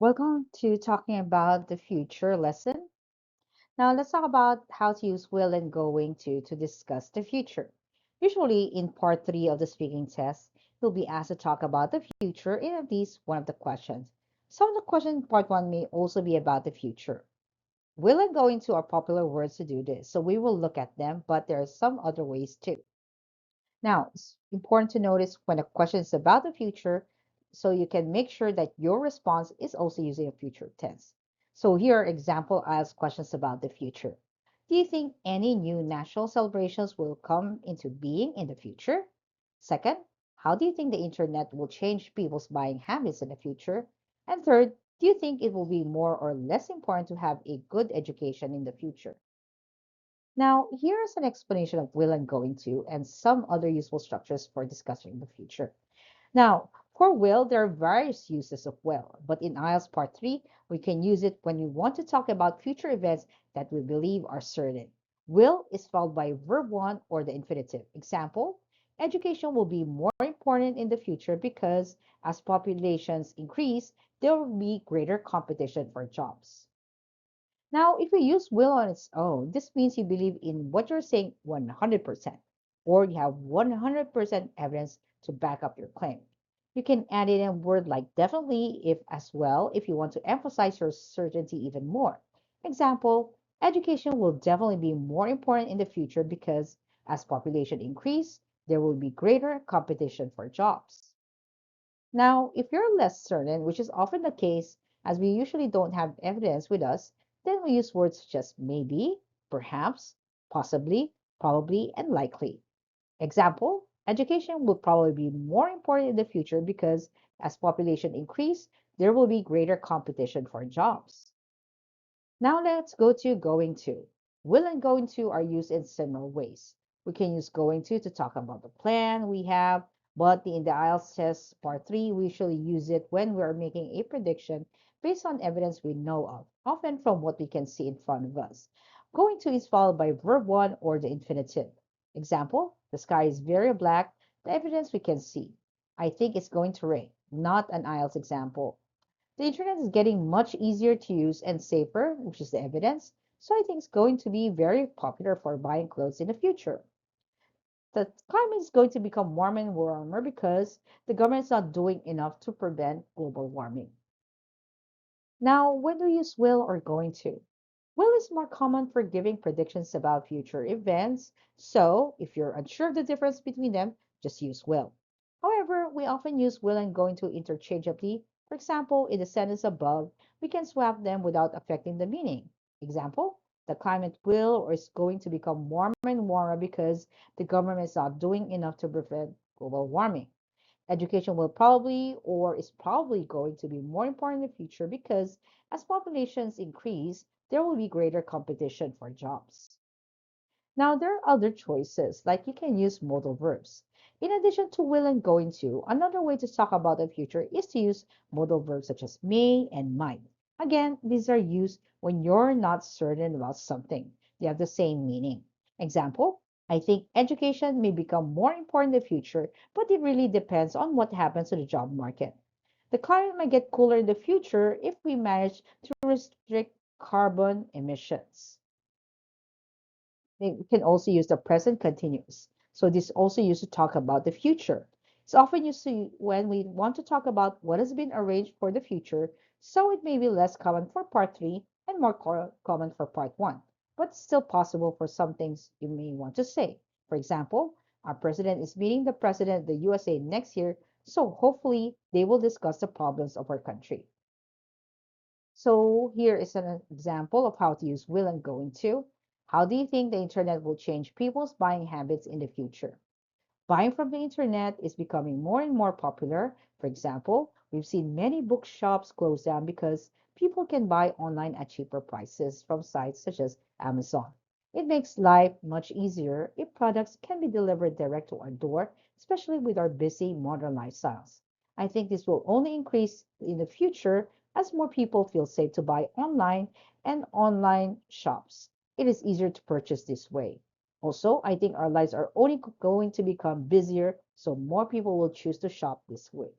Welcome to talking about the future lesson. Now let's talk about how to use will and going to discuss the future. Usually in part three of the speaking test, you'll be asked to talk about the future in at least one of the questions. Some of the questions in part one may also be about the future. Will and going to are popular words to do this, so we will look at them, but there are some other ways too. Now, it's important to notice when a question is about the future, so you can make sure that your response is also using a future tense. So here are example IELTS questions about the future. Do you think any new national celebrations will come into being in the future? Second, how do you think the internet will change people's buying habits in the future? And third, do you think it will be more or less important to have a good education in the future? Now, here is an explanation of will and going to and some other useful structures for discussing the future. Now, for will, there are various uses of will, but in IELTS Part 3, we can use it when we want to talk about future events that we believe are certain. Will is followed by verb 1 or the infinitive. Example, education will be more important in the future because as populations increase, there will be greater competition for jobs. Now, if you use will on its own, this means you believe in what you're saying 100%, or you have 100% evidence to back up your claim. You can add in a word like definitely if as well if you want to emphasize your certainty even more. Example, education will definitely be more important in the future because as population increase, there will be greater competition for jobs. Now, if you're less certain, which is often the case, as we usually don't have evidence with us, then we use words such as maybe, perhaps, possibly, probably, and likely. Example, education will probably be more important in the future because as population increase, there will be greater competition for jobs. Now let's go to going to. Will and going to are used in similar ways. We can use going to talk about the plan we have, but in the IELTS test part 3, we usually use it when we are making a prediction based on evidence we know of, often from what we can see in front of us. Going to is followed by verb 1 or the infinitive. Example, the sky is very black, the evidence we can see. I think it's going to rain, not an IELTS example. The internet is getting much easier to use and safer, which is the evidence. So I think it's going to be very popular for buying clothes in the future. The climate is going to become warmer and warmer because the government is not doing enough to prevent global warming. Now, when do you use will or going to? Will is more common for giving predictions about future events. So if you're unsure of the difference between them, just use will. However, we often use will and going to interchangeably. For example, in the sentence above, we can swap them without affecting the meaning. Example, the climate will or is going to become warmer and warmer because the government is not doing enough to prevent global warming. Education will probably or is probably going to be more important in the future because as populations increase, there will be greater competition for jobs. Now, there are other choices, like you can use modal verbs. In addition to will and going to, another way to talk about the future is to use modal verbs such as may and might. Again, these are used when you're not certain about something. They have the same meaning. Example, I think education may become more important in the future, but it really depends on what happens to the job market. The climate might get cooler in the future if we manage to restrict carbon emissions. We can also use the present continuous. So this also used to talk about the future. It's often used to when we want to talk about what has been arranged for the future, so it may be less common for part 3 and more common for part 1, but still possible for some things you may want to say. For example, our president is meeting the president of the USA next year, so hopefully they will discuss the problems of our country. So here is an example of how to use will and going to. How do you think the internet will change people's buying habits in the future? Buying from the internet is becoming more and more popular. For example, we've seen many bookshops close down because people can buy online at cheaper prices from sites such as Amazon. It makes life much easier if products can be delivered direct to our door, especially with our busy modern lifestyles. I think this will only increase in the future as more people feel safe to buy online and online shops. It is easier to purchase this way. Also, I think our lives are only going to become busier, so more people will choose to shop this way.